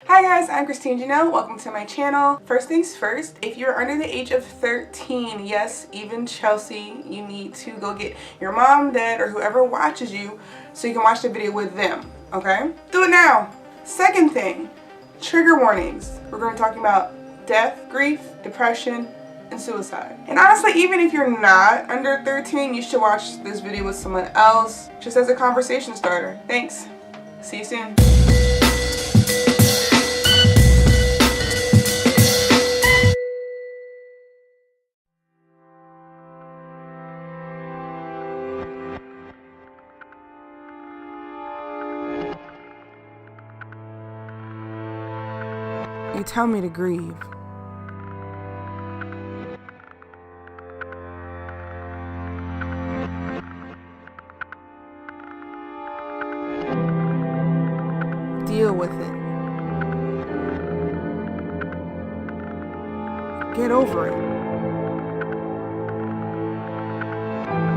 Hi guys, I'm Jeanelle. Welcome to my channel. First things first, if you're under the age of 13, yes, even Chelsea, you need to go get your mom, dad, or whoever watches you so you can watch the video with them, okay? Do it now. Second thing, trigger warnings. We're going to be talking about death, grief, depression, and suicide. And honestly, even if you're not under 13, you should watch this video with someone else, just as a conversation starter. Thanks. See you soon. You tell me to grieve. Deal with it. Get over it.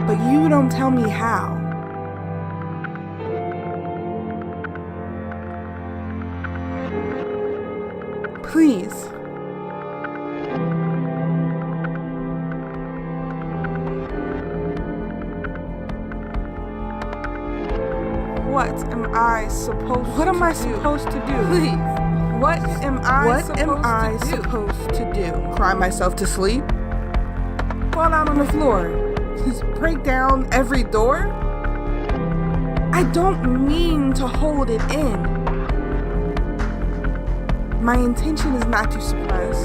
But you don't tell me how. Please. What am I supposed to do? Please. What am I supposed to do? Cry myself to sleep? Fall out on the floor? Just break down every door? I don't mean to hold it in. My intention is not to suppress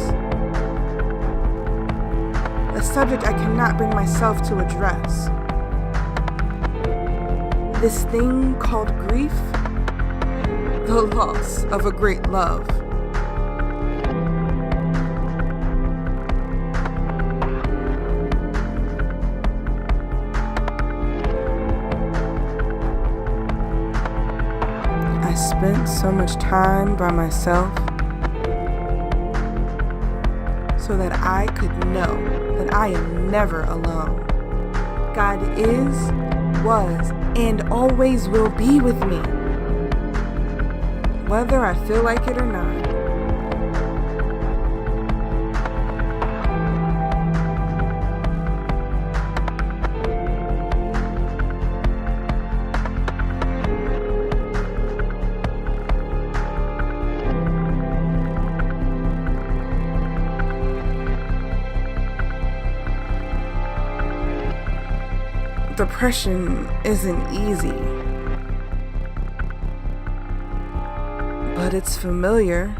a subject I cannot bring myself to address. This thing called grief, the loss of a great love. I spent so much time by myself so that I could know that I am never alone. God is, was, and always will be with me, whether I feel like it or not. Depression isn't easy, but it's familiar.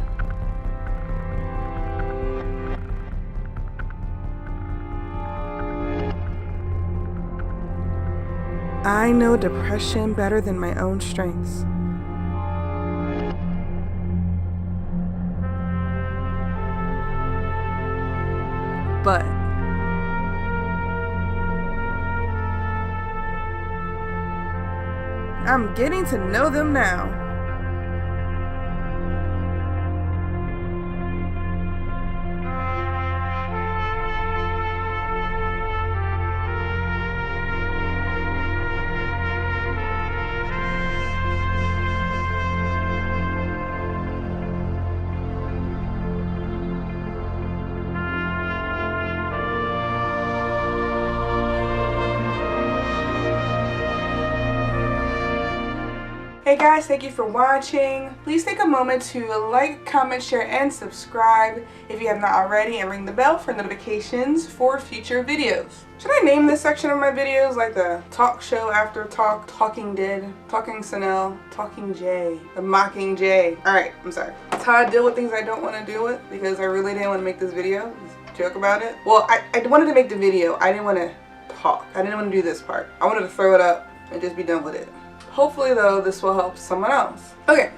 I know depression better than my own strengths. But I'm getting to know them now. Hey guys, thank you for watching. Please take a moment to like, comment, share, and subscribe if you have not already, and ring the bell for notifications for future videos. Should I name this section of my videos like the talk show after talk, talking dead, talking Jeanelle, talking Jay, the mocking Jay? Alright, I'm sorry. That's how I deal with things I don't want to deal with, because I really didn't want to make this video. Just joke about it. Well, I wanted to make the video. I didn't want to talk. I didn't want to do this part. I wanted to throw it up and just be done with it. Hopefully though, this will help someone else. Okay,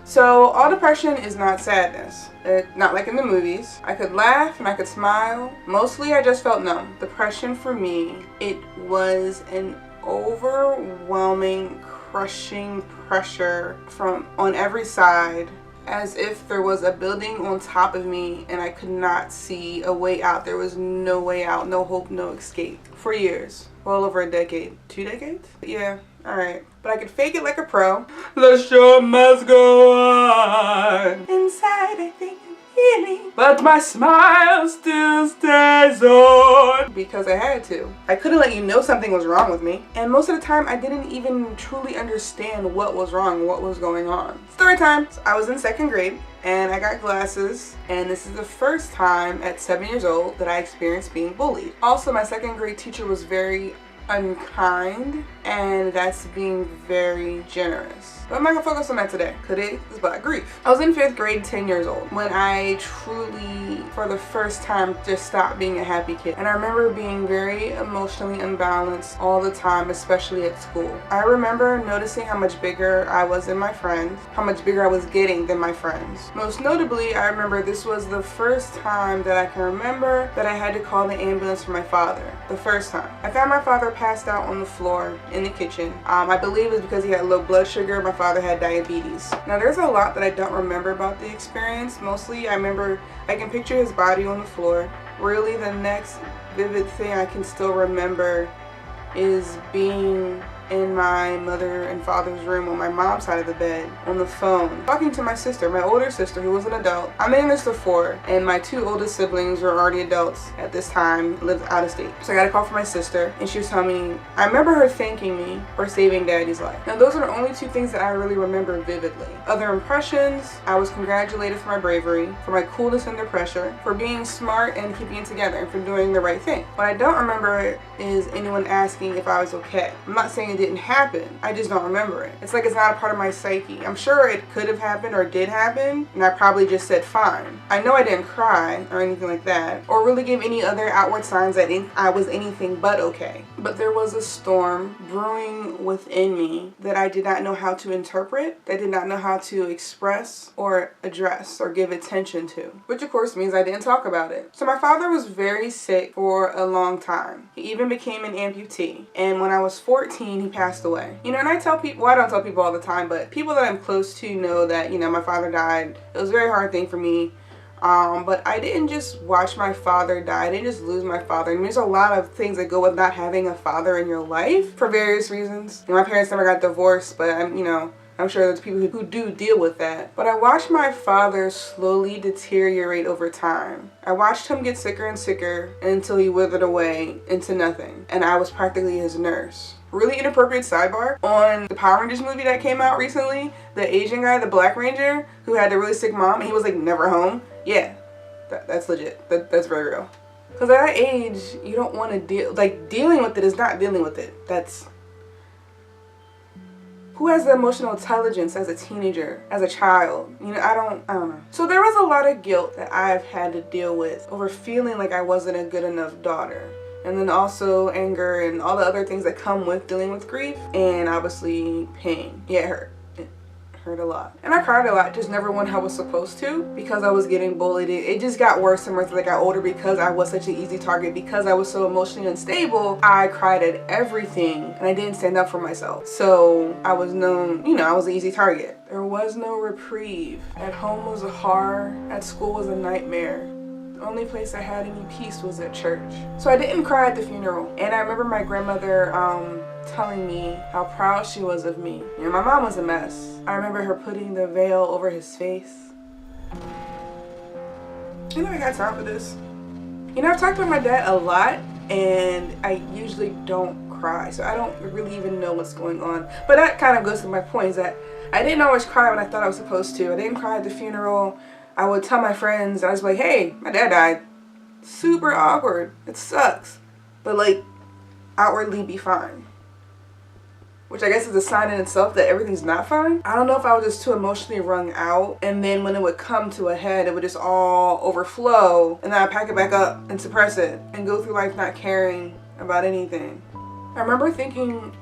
so all depression is not sadness. Not like in the movies. I could laugh and I could smile. Mostly I just felt numb. Depression for me, it was an overwhelming, crushing pressure on every side, as if there was a building on top of me and I could not see a way out. There was no way out, no hope, no escape. For years. Well over a decade. 2 decades? Yeah. Alright. But I could fake it like a pro. The show must go on. Inside I think I'm healing, but my smile still stays on. Because I had to. I couldn't let you know something was wrong with me. And most of the time I didn't even truly understand what was wrong, what was going on. Story time. So I was in 2nd grade. And I got glasses, and this is the first time at 7 years old that I experienced being bullied. Also, my 2nd grade teacher was very unkind, and that's being very generous. But I'm not gonna focus on that today. Today is about grief. I was in 5th grade, 10 years old, when I truly, for the first time, just stopped being a happy kid. And I remember being very emotionally unbalanced all the time, especially at school. I remember noticing how much bigger I was than my friends, how much bigger I was getting than my friends. Most notably, I remember this was the first time that I can remember that I had to call the ambulance for my father. The first time. I found my father passed out on the floor in the kitchen. I believe it was because he had low blood sugar. My father had diabetes. Now there's a lot that I don't remember about the experience. Mostly I remember I can picture his body on the floor. Really the next vivid thing I can still remember is being in my mother and father's room on my mom's side of the bed on the phone talking to my sister, my older sister, who was an adult. I'm in this of 4, and my 2 oldest siblings were already adults at this time, lived out of state. So I got a call from my sister, and she was telling me, I remember her thanking me for saving Daddy's life. Now those are the only 2 things that I really remember vividly. Other impressions, I was congratulated for my bravery, for my coolness under pressure, for being smart and keeping it together, and for doing the right thing. What I don't remember is anyone asking if I was okay. I'm not saying it didn't happen, I just don't remember it. It's like it's not a part of my psyche. I'm sure it could have happened or did happen, and I probably just said fine. I know I didn't cry or anything like that, or really give any other outward signs that I was anything but okay. But there was a storm brewing within me that I did not know how to interpret, that I did not know how to express or address or give attention to, which of course means I didn't talk about it. So my father was very sick for a long time. He even became an amputee, and when I was 14 he passed away. You know, and I tell people, well, I don't tell people all the time, but people that I'm close to know that, you know, my father died. It was a very hard thing for me. But I didn't just watch my father die. I didn't just lose my father. And there's a lot of things that go with not having a father in your life for various reasons. You know, my parents never got divorced, but I'm sure there's people who do deal with that. But I watched my father slowly deteriorate over time. I watched him get sicker and sicker until he withered away into nothing. And I was practically his nurse. Really inappropriate sidebar. On the Power Rangers movie that came out recently, the Asian guy, the Black Ranger, who had a really sick mom, and he was like never home. Yeah, that's legit. That's very real. Because at that age, you don't want to dealing with it is not dealing with it. That's... Who has the emotional intelligence as a teenager, as a child? You know, I don't know. So there was a lot of guilt that I've had to deal with over feeling like I wasn't a good enough daughter. And then also anger and all the other things that come with dealing with grief. And obviously pain. Yeah, it hurt. It hurt a lot. And I cried a lot, just never when I was supposed to, because I was getting bullied. It just got worse and worse as I got older because I was such an easy target. Because I was so emotionally unstable, I cried at everything and I didn't stand up for myself. So I was known, you know, I was an easy target. There was no reprieve. At home was a horror. At school was a nightmare. The only place I had any peace was at church. So I didn't cry at the funeral. And I remember my grandmother telling me how proud she was of me. You know, my mom was a mess. I remember her putting the veil over his face. You know, I got time for this. You know, I've talked about my dad a lot, and I usually don't cry. So I don't really even know what's going on. But that kind of goes to my point, is that I didn't always cry when I thought I was supposed to. I didn't cry at the funeral. I would tell my friends, I was like, hey, my dad died. Super awkward. It sucks. But like, outwardly be fine. Which I guess is a sign in itself that everything's not fine. I don't know if I was just too emotionally wrung out. And then when it would come to a head, it would just all overflow. And then I'd pack it back up and suppress it. And go through life not caring about anything. I remember thinking,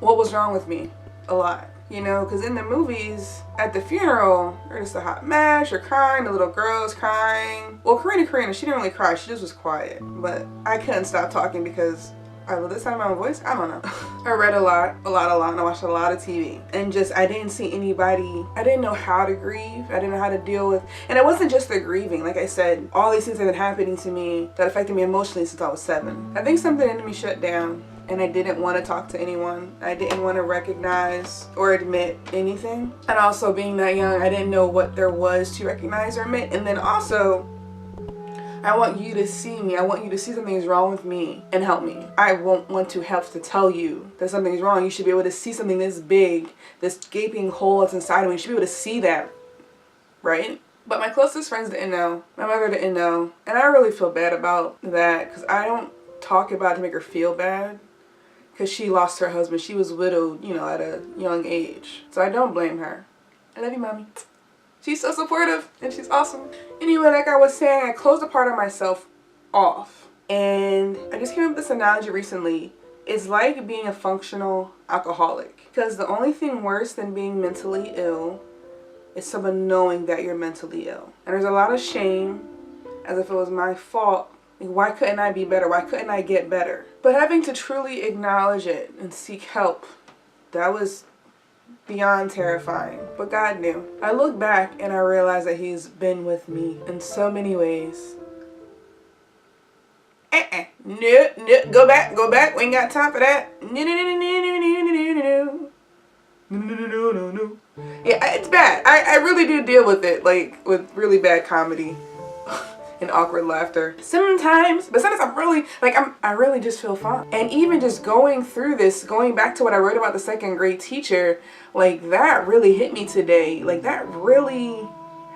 what was wrong with me? A lot. You know, because in the movies, at the funeral, they're just a hot mess, you're crying, the little girl's crying. Well, Karina, she didn't really cry, she just was quiet. But I couldn't stop talking because I love this time of my voice, I don't know. I read a lot, and I watched a lot of TV. And just, I didn't see anybody, I didn't know how to grieve, I didn't know how to deal with, and it wasn't just the grieving. Like I said, all these things have been happening to me that affected me emotionally since I was 7. I think something in me shut down. and I didn't want to talk to anyone. I didn't want to recognize or admit anything. And also being that young, I didn't know what there was to recognize or admit. And then also, I want you to see me. I want you to see something's wrong with me and help me. I won't want to have to tell you that something's wrong. You should be able to see something this big, this gaping hole that's inside of me. You should be able to see that, right? But my closest friends didn't know. My mother didn't know. And I really feel bad about that because I don't talk about it to make her feel bad because she lost her husband. She was widowed, you know, at a young age. So I don't blame her. I love you, Mommy. She's so supportive and she's awesome. Anyway, like I was saying, I closed a part of myself off. And I just came up with this analogy recently. It's like being a functional alcoholic. Because the only thing worse than being mentally ill is someone knowing that you're mentally ill. And there's a lot of shame, as if it was my fault. Like, why couldn't I be better? Why couldn't I get better? But having to truly acknowledge it and seek help, that was beyond terrifying. But God knew. I look back and I realize that He's been with me in so many ways. No, go back. We ain't got time for that. No. Yeah, it's bad. I really do deal with it, like with really bad comedy and awkward laughter sometimes, but sometimes I really just feel fine. And even just going through this, going back to what I wrote about the second grade teacher, like that really hit me today. Like that really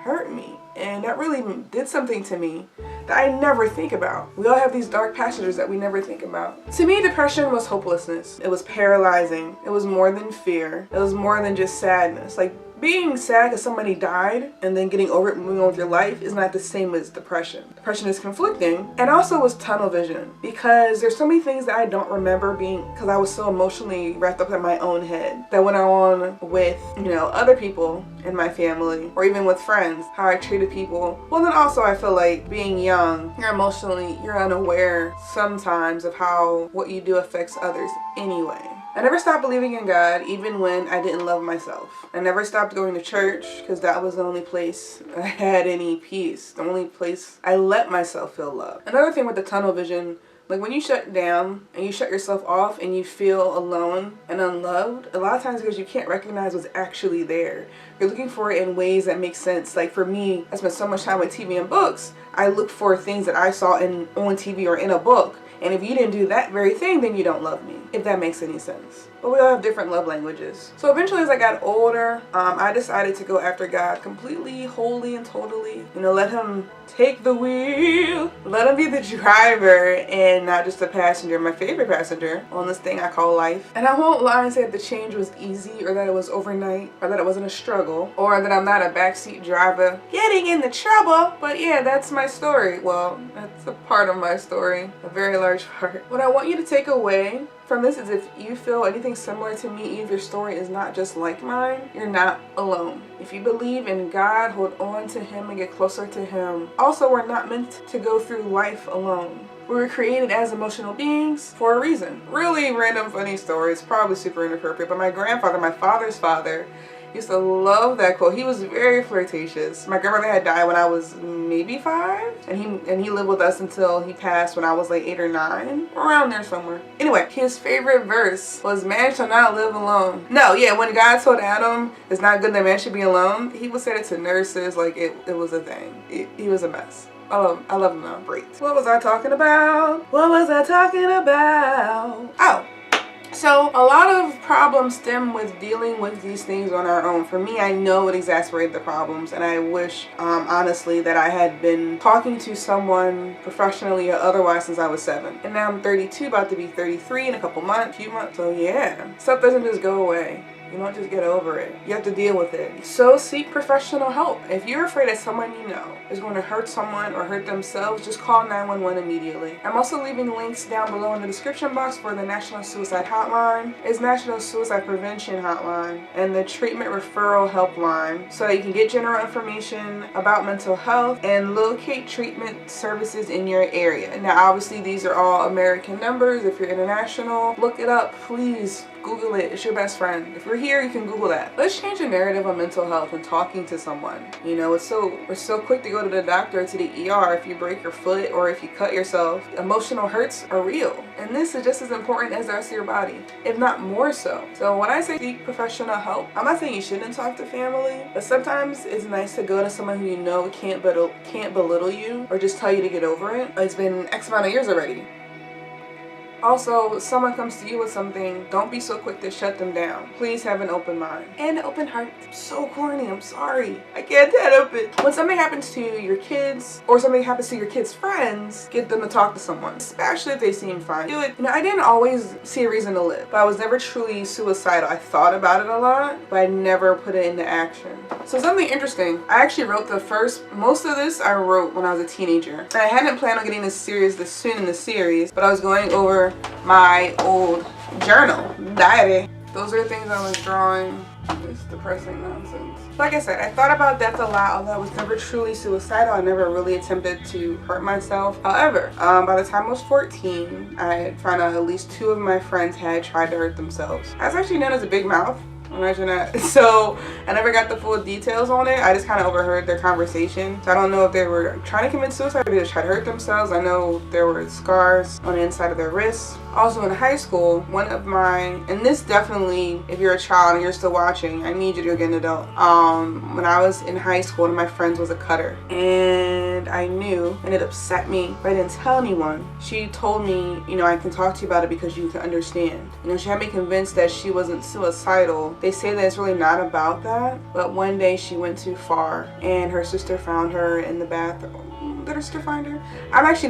hurt me, and that really did something to me that I never think about. We all have these dark passages that we never think about. To me, depression was hopelessness. It was paralyzing. It was more than fear. It was more than just sadness. Like being sad because somebody died and then getting over it and moving on with your life is not the same as depression. Depression is conflicting, and also was tunnel vision because there's so many things that I don't remember because I was so emotionally wrapped up in my own head that went on with, you know, other people in my family or even with friends, how I treated people. Well, then also I feel like being young, you're unaware sometimes of how what you do affects others anyway. I never stopped believing in God even when I didn't love myself. I never stopped going to church because that was the only place I had any peace. The only place I let myself feel love. Another thing with the tunnel vision, like when you shut down and you shut yourself off and you feel alone and unloved, a lot of times because you can't recognize what's actually there. You're looking for it in ways that make sense. Like for me, I spent so much time with TV and books. I look for things that I saw on TV or in a book. And if you didn't do that very thing, then you don't love me, if that makes any sense. But we all have different love languages. So eventually as I got older, I decided to go after God completely, wholly, and totally. You know, let Him take the wheel. Let Him be the driver and not just the passenger, my favorite passenger on this thing I call life. And I won't lie and say that the change was easy or that it was overnight or that it wasn't a struggle or that I'm not a backseat driver getting into trouble. But yeah, that's my story. Well, that's a part of my story, a very large part. What I want you to take away from this is if you feel anything similar to me, even if your story is not just like mine, you're not alone. If you believe in God, hold on to Him and get closer to Him. Also, we're not meant to go through life alone. We were created as emotional beings for a reason. Really random funny stories, probably super inappropriate, but my grandfather, my father's father, used to love that quote. He was very flirtatious. My grandmother had died when I was maybe 5, and he lived with us until he passed when I was like 8 or 9, around there somewhere. Anyway, his favorite verse was, "Man shall not live alone." No, yeah, when God told Adam it's not good that man should be alone, he would say it to nurses like it was a thing. He was a mess. I love him now. Great. What was I talking about? Oh. So a lot of problems stem with dealing with these things on our own. For me, I know it exacerbated the problems, and I wish, honestly, that I had been talking to someone professionally or otherwise since I was 7. And now I'm 32, about to be 33 in a few months. So yeah, stuff doesn't just go away. You don't just get over it. You have to deal with it. So seek professional help. If you're afraid that someone you know is going to hurt someone or hurt themselves, just call 911 immediately. I'm also leaving links down below in the description box for the National Suicide Hotline, its National Suicide Prevention Hotline, and the Treatment Referral Helpline, so that you can get general information about mental health and locate treatment services in your area. Now, obviously, these are all American numbers. If you're international, look it up, please. Google it. It's your best friend. If you're here, you can Google that. Let's change the narrative on mental health and talking to someone. You know, we're so quick to go to the doctor, to the ER if you break your foot or if you cut yourself. Emotional hurts are real, and this is just as important as the rest of your body, if not more so. So when I say seek professional help, I'm not saying you shouldn't talk to family, but sometimes it's nice to go to someone who you know can't belittle you or just tell you to get over it. It's been X amount of years already. Also, if someone comes to you with something, don't be so quick to shut them down. Please have an open mind and an open heart. So corny, I'm sorry. I can't help it. When something happens to your kids or something happens to your kids' friends, get them to talk to someone, especially if they seem fine. Do it. You know, I didn't always see a reason to live, but I was never truly suicidal. I thought about it a lot, but I never put it into action. So something interesting, I actually wrote most of this I wrote when I was a teenager. And I hadn't planned on getting this soon in the series, but I was going over my old journal, diary. Those are the things I was drawing. It's depressing nonsense. Like I said, I thought about death a lot, although I was never truly suicidal. I never really attempted to hurt myself. However, by the time I was 14, I had found out at least 2 of my friends had tried to hurt themselves. I was actually known as a big mouth. Imagine that. So I never got the full details on it. I just kind of overheard their conversation. So I don't know if they were trying to commit suicide or they just tried to hurt themselves. I know there were scars on the inside of their wrists. Also in high school, one of my, and this definitely, if you're a child and you're still watching, I need you to get an adult. When I was in high school, one of my friends was a cutter. And I knew, and it upset me, but I didn't tell anyone. She told me, you know, I can talk to you about it because you can understand. You know, she had me convinced that she wasn't suicidal. They say that it's really not about that, but one day she went too far and her sister found her in the bathroom. Did her sister find her? I actually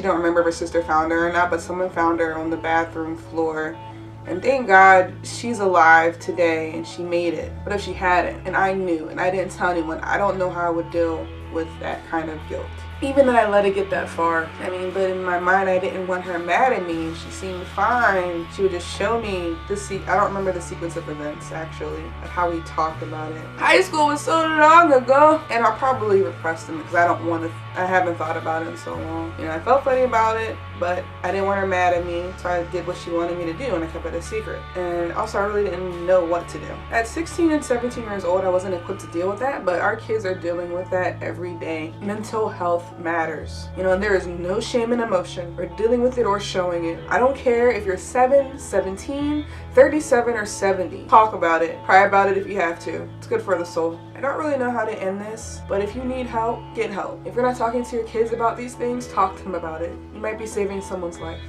don't remember if her sister found her or not, but someone found her on the bathroom floor. And thank God she's alive today and she made it. But if she hadn't, and I knew, and I didn't tell anyone, I don't know how I would deal with that kind of guilt. Even that I let it get that far. I mean, but in my mind, I didn't want her mad at me. She seemed fine. She would just show me I don't remember the sequence of events, actually, of how we talked about it. High school was so long ago, and I probably repressed them because I haven't thought about it in so long. You know, I felt funny about it, but I didn't want her mad at me, so I did what she wanted me to do, and I kept it a secret. And also, I really didn't know what to do. At 16 and 17 years old, I wasn't equipped to deal with that, but our kids are dealing with that every day. Mental health matters, you know, and there is no shame in emotion or dealing with it or showing it. I don't care if you're 7, 17, 37, or 70. Talk about it. Cry about it if you have to. It's good for the soul. I don't really know how to end this, but if you need help, get help. If you're not talking to your kids about these things, talk to them about it. You might be saving someone's life.